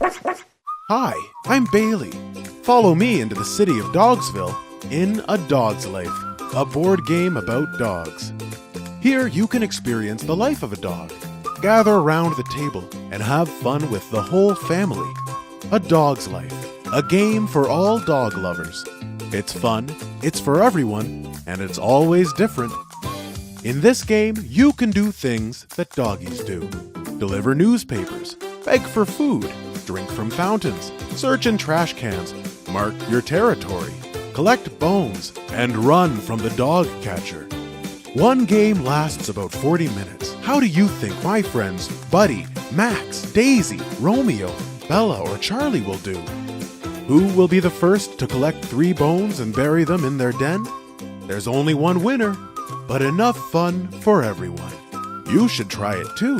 Hi, I'm Bailey. Follow me into the city of Dogsville in A Dog's Life, a board game about dogs. Here you can experience the life of a dog. Gather around the table and have fun with the whole family. A Dog's Life, a game for all dog lovers. It's fun, it's for everyone, and it's always different. In this game, you can do things that doggies do. Deliver newspapers, beg for food, drink from fountains, search in trash cans, mark your territory, collect bones, and run from the dog catcher. One game lasts about 40 minutes. How do you think my friends Buddy, Max, Daisy, Romeo, Bella, or Charlie will do? Who will be the first to collect 3 bones and bury them in their den? There's only one winner, but enough fun for everyone. You should try it too.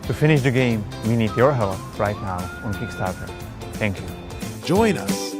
To finish the game, we need your help right now on Kickstarter. Thank you. Join us.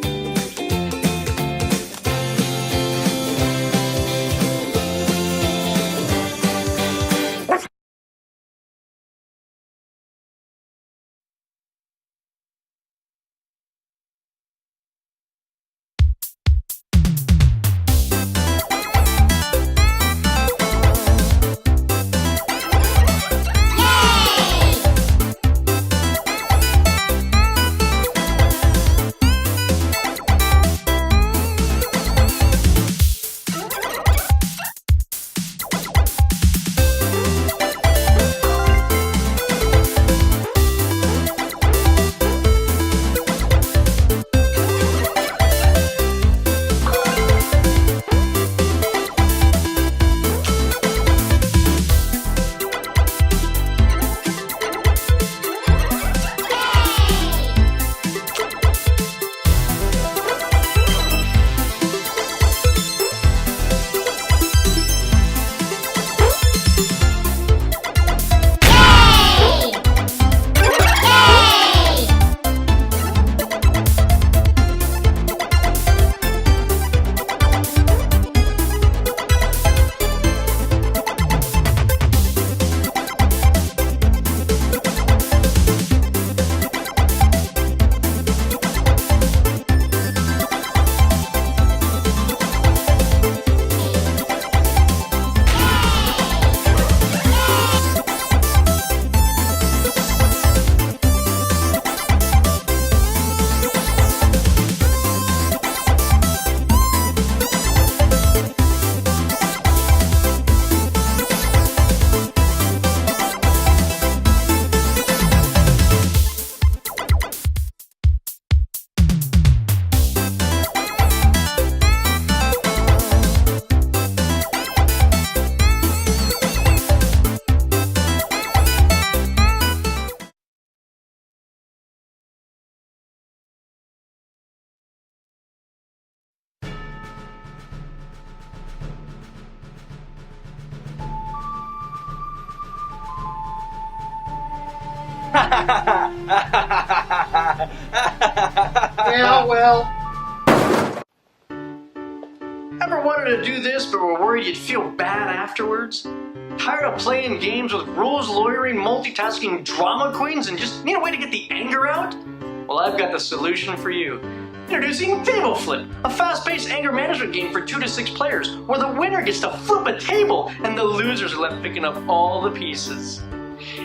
Well. Ever wanted to do this but were worried you'd feel bad afterwards? Tired of playing games with rules lawyering, multitasking drama queens and just need a way to get the anger out? Well, I've got the solution for you. Introducing Table Flip, a fast-paced anger management game for 2 to 6 players, where the winner gets to flip a table and the losers are left picking up all the pieces.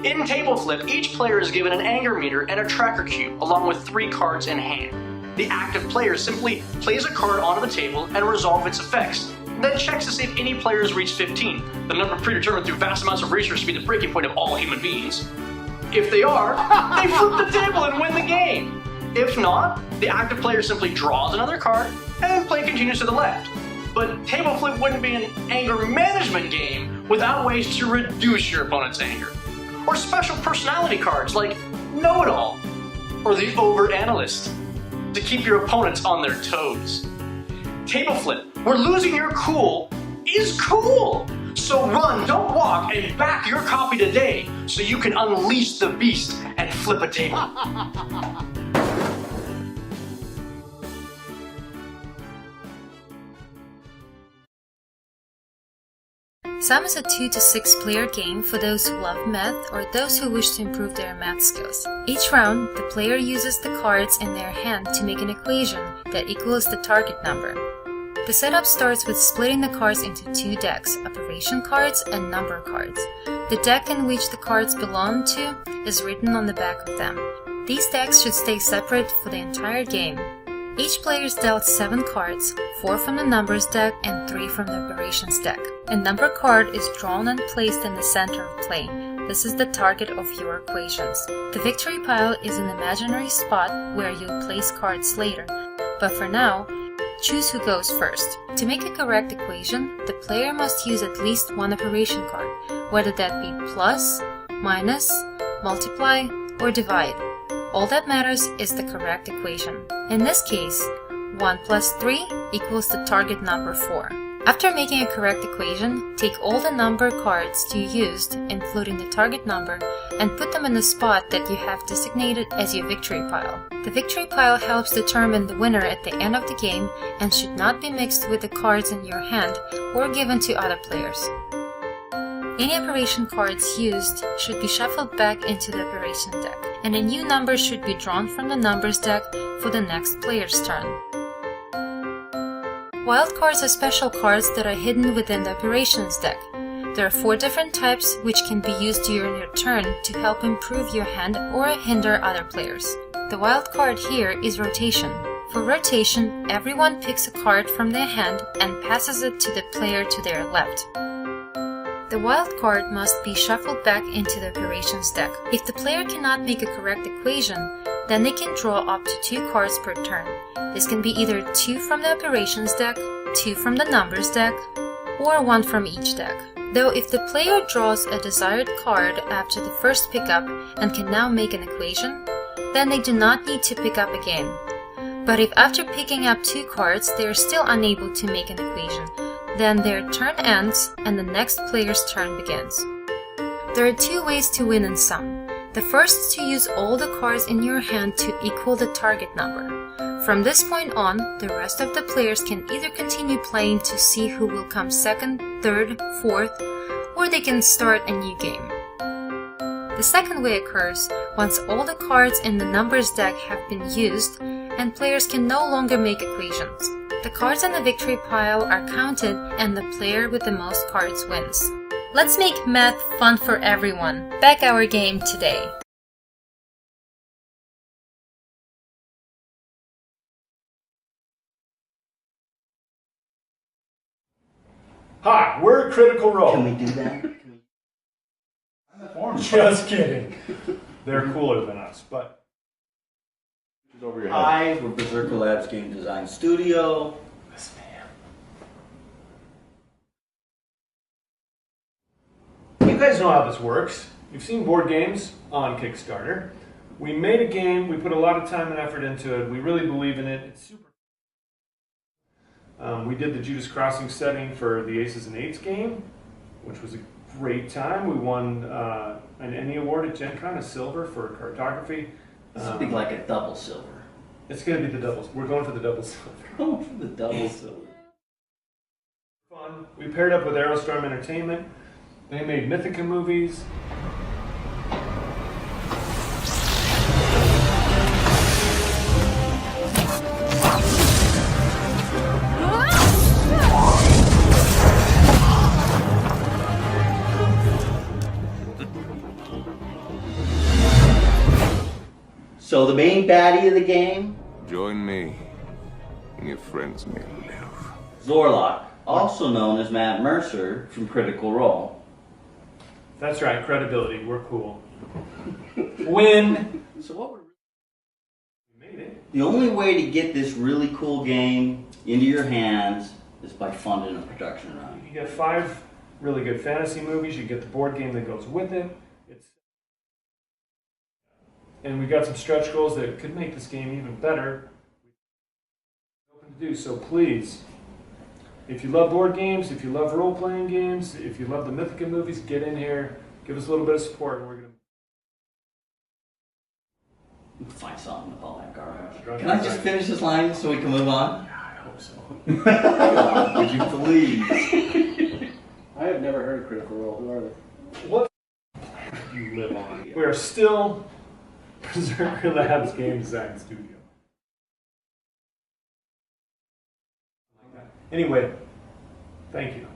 In Table Flip, each player is given an anger meter and a tracker cube, along with 3 cards in hand. The active player simply plays a card onto the table and resolves its effects, then checks to see if any players reach 15, the number predetermined through vast amounts of research to be the breaking point of all human beings. If they are, they flip the table and win the game. If not, the active player simply draws another card and play continues to the left. But Table Flip wouldn't be an anger management game without ways to reduce your opponent's anger. Or special personality cards like Know-It-All or the Over-Analyst to keep your opponents on their toes. Table Flip, where losing your cool is cool! So run, don't walk, and back your copy today so you can unleash the beast and flip a table. Sam is a 2 to 6 player game for those who love math or those who wish to improve their math skills. Each round, the player uses the cards in their hand to make an equation that equals the target number. The setup starts with splitting the cards into 2 decks, operation cards and number cards. The deck in which the cards belong to is written on the back of them. These decks should stay separate for the entire game. Each player is dealt 7 cards, 4 from the numbers deck and 3 from the operations deck. A number card is drawn and placed in the center of play. This is the target of your equations. The victory pile is an imaginary spot where you'll place cards later, but for now, choose who goes first. To make a correct equation, the player must use at least one operation card, whether that be plus, minus, multiply, or divide. All that matters is the correct equation. In this case, 1 plus 3 equals the target number 4. After making a correct equation, take all the number cards you used, including the target number, and put them in the spot that you have designated as your victory pile. The victory pile helps determine the winner at the end of the game and should not be mixed with the cards in your hand or given to other players. Any operation cards used should be shuffled back into the operation deck, and a new number should be drawn from the numbers deck for the next player's turn. Wild cards are special cards that are hidden within the operations deck. There are 4 different types which can be used during your turn to help improve your hand or hinder other players. The wild card here is rotation. For rotation, everyone picks a card from their hand and passes it to the player to their left. The wild card must be shuffled back into the operations deck. If the player cannot make a correct equation, then they can draw up to 2 cards per turn. This can be either 2 from the operations deck, 2 from the numbers deck, or 1 from each deck. Though if the player draws a desired card after the first pickup and can now make an equation, then they do not need to pick up again. But if after picking up 2 cards they are still unable to make an equation, then their turn ends and the next player's turn begins. There are 2 ways to win in Sum. The first is to use all the cards in your hand to equal the target number. From this point on, the rest of the players can either continue playing to see who will come second, third, fourth, or they can start a new game. The second way occurs once all the cards in the numbers deck have been used and players can no longer make equations. The cards in the victory pile are counted and the player with the most cards wins. Let's make math fun for everyone. Back our game today. Hi, we're Critical Role. Can we do that? Just kidding. They're cooler than us, but over your head. Hi, we're Berserker Labs Game Design Studio. Yes, ma'am. You guys know how this works. You've seen board games on Kickstarter. We made a game. We put a lot of time and effort into it. We really believe in it. It's super. We did the Judas Crossing setting for the Aces and Eights game, which was a great time. We won an Emmy Award at Gen Con, a silver for cartography. This would be like a double silver. It's going to be the doubles. We're going for the double silver. Oh, for the double silver. Fun. We paired up with Aerostorm Entertainment. They made Mythica movies. So the main baddie of the game? Join me, and your friends may live. Zorlok, also known as Matt Mercer from Critical Role. That's right, credibility. We're cool. Win. So what would... We made it. The only way to get this really cool game into your hands is by funding a production run. You get 5 really good fantasy movies. You get the board game that goes with it. And we've got some stretch goals that could make this game even better. Open to do so. Please, if you love board games, if you love role-playing games, if you love the Mythica movies, get in here. Give us a little bit of support, and we're gonna Find something with all that garbage. Drunk Can I just finish this line so we can move on? I hope so. Would you please? I have never heard of Critical Role. Who are they? What you live on? We are still Berserker Labs game design studio. Anyway, thank you.